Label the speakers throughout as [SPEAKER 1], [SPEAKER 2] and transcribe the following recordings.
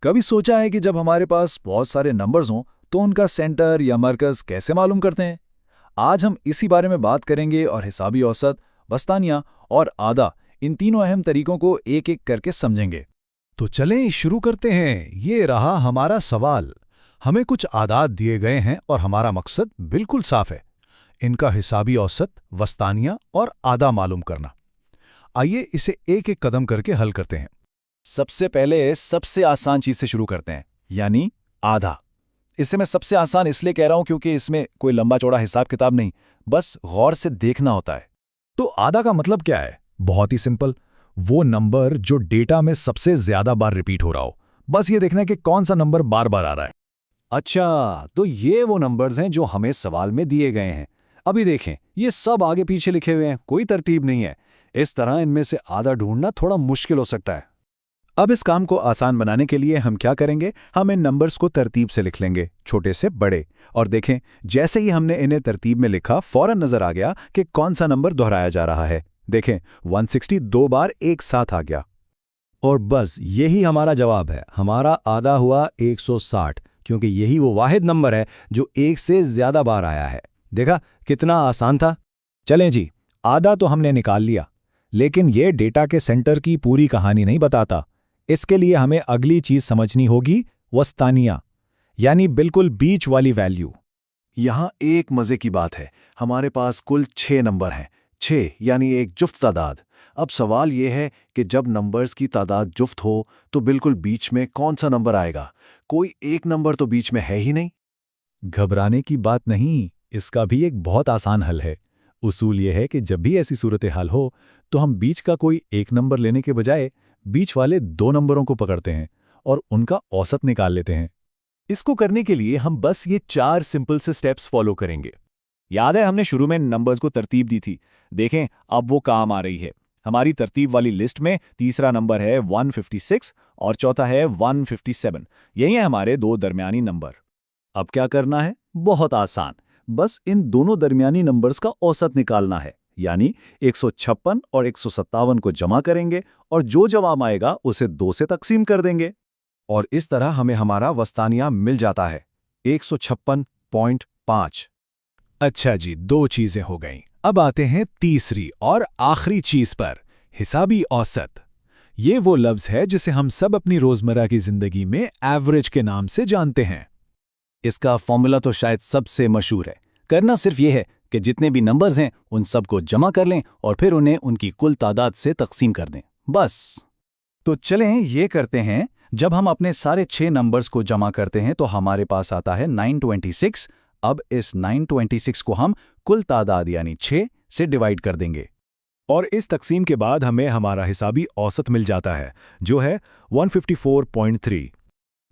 [SPEAKER 1] कभी सोचा है कि जब हमारे पास बहुत सारे नंबर्स हों तो उनका सेंटर या मरकज़ कैसे मालूम करते हैं? आज हम इसी बारे में बात करेंगे और हिसाबी औसत, बस्तानिया और आधा इन तीनों अहम तरीकों को एक-एक करके समझेंगे।
[SPEAKER 2] तो चलें शुरू करते हैं। ये रहा हमारा सवाल। हमें कुछ आदात दिए गए हैं और हमारा मकसद बिल्कुल साफ है, इनका हिसाबी औसत, वस्तानिया और आधा मालूम करना। आइए इसे एक एक कदम करके हल करते हैं।
[SPEAKER 1] सबसे पहले सबसे आसान चीज से शुरू करते हैं, यानी आधा। इसे मैं सबसे आसान इसलिए कह रहा हूं क्योंकि इसमें कोई लंबा चौड़ा हिसाब किताब नहीं, बस गौर से देखना होता है।
[SPEAKER 2] तो आधा का मतलब क्या है? बहुत ही सिंपल, वो नंबर जो डेटा में सबसे ज्यादा बार रिपीट हो रहा हो। बस ये देखना है कि कौन सा नंबर बार बार आ रहा है।
[SPEAKER 3] अच्छा, तो ये वो नंबर्स हैं जो हमें सवाल में दिए गए हैं। अभी देखें, ये सब आगे पीछे लिखे हुए हैं, कोई तरतीब नहीं है। इस तरह इनमें से आधा ढूंढना थोड़ा मुश्किल हो सकता है।
[SPEAKER 4] अब इस काम को आसान बनाने के लिए हम क्या करेंगे, हम इन नंबर्स को तरतीब से लिख लेंगे, छोटे से बड़े। और देखें, जैसे ही हमने इन्हें तरतीब में लिखा, फौरन नजर आ गया कि कौन सा नंबर दोहराया जा रहा है। देखें, 160 2 बार एक साथ आ गया।
[SPEAKER 3] और बस यही हमारा जवाब है। हमारा आधा हुआ 160, क्योंकि यही वो वाहिद नंबर है जो एक से ज्यादा बार आया है। देखा कितना आसान था।
[SPEAKER 2] चलें जी, आधा तो हमने निकाल लिया, लेकिन ये डेटा के सेंटर की पूरी कहानी नहीं बताता। इसके लिए हमें अगली चीज समझनी होगी, वस्तानिया, यानी बिल्कुल बीच वाली वैल्यू।
[SPEAKER 3] यहाँ एक मजे की बात है, हमारे पास कुल 6 नंबर हैं। 6 यानी एक जुफ्त तादाद। अब सवाल यह है कि जब नंबर्स की तादाद जुफ्त हो तो बिल्कुल बीच में कौन सा नंबर आएगा? कोई एक नंबर तो बीच में है ही नहीं।
[SPEAKER 2] घबराने की बात नहीं, इसका भी एक बहुत आसान हल है। उसूल यह है कि जब भी ऐसी सूरत हाल हो तो हम बीच का कोई एक नंबर लेने के बजाय बीच वाले 2 नंबरों को पकड़ते हैं और उनका औसत निकाल लेते हैं।
[SPEAKER 1] इसको करने के लिए हम बस ये 4 सिंपल से स्टेप्स फॉलो करेंगे। याद है हमने शुरू में नंबर्स को तरतीब दी थी। देखें अब वो काम आ रही है। हमारी तरतीब वाली लिस्ट में तीसरा नंबर है 156 और चौथा है 157। यही है हमारे 2 दरमियानी नंबर।
[SPEAKER 3] अब क्या करना है? बहुत आसान, बस इन दोनों दरमियानी नंबर्स का औसत निकालना है। यानी 156 और 157 को जमा करेंगे और जो जवाब आएगा उसे 2 से तकसीम कर देंगे। और इस तरह हमें हमारा वस्तानिया मिल जाता है, 156.5।
[SPEAKER 2] अच्छा जी, 2 चीजें हो गईं। अब आते हैं तीसरी और आखिरी चीज पर, हिसाबी औसत। ये वो लफ्ज है जिसे हम सब अपनी रोजमर्रा की जिंदगी में एवरेज के नाम से जानते हैं।
[SPEAKER 3] इसका फॉर्मूला तो शायद सबसे मशहूर है। करना सिर्फ यह है कि जितने भी नंबर्स हैं उन सबको जमा कर लें और फिर उन्हें उनकी कुल तादाद से तकसीम कर दें, बस।
[SPEAKER 1] तो चलें ये करते हैं। जब हम अपने सारे 6 नंबर्स को जमा करते हैं तो हमारे पास आता है 926। अब इस 926 को हम कुल तादाद यानी 6 से डिवाइड कर देंगे
[SPEAKER 2] और इस तकसीम के बाद हमें हमारा हिसाबी औसत मिल जाता है, जो है 154.3।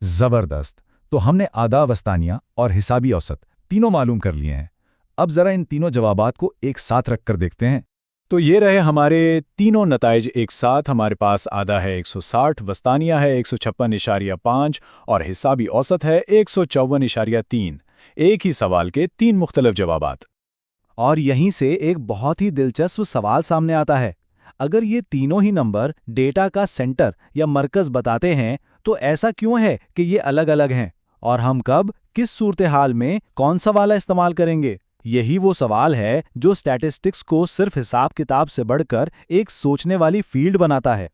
[SPEAKER 2] जबरदस्त। तो हमने आधा, वस्तानिया और हिसाबी औसत तीनों मालूम कर लिए हैं। अब जरा इन तीनों जवाबात को एक साथ रखकर देखते हैं।
[SPEAKER 1] तो ये रहे हमारे तीनों नताइज एक साथ। हमारे पास आधा है 160, वस्तानिया है 156.5 और हिसाबी औसत है 154.3। एक ही सवाल के 3 मुख्तलिफ जवाबात।
[SPEAKER 3] और यहीं से एक बहुत ही दिलचस्प सवाल सामने आता है। अगर ये तीनों ही नंबर डेटा का सेंटर या मरकज़ बताते हैं तो ऐसा क्यों है कि ये अलग अलग हैं? और हम कब, किस सूरत हाल में कौन सा वाला इस्तेमाल करेंगे? यही वो सवाल है जो स्टैटिस्टिक्स को सिर्फ हिसाब किताब से बढ़कर एक सोचने वाली फील्ड बनाता है।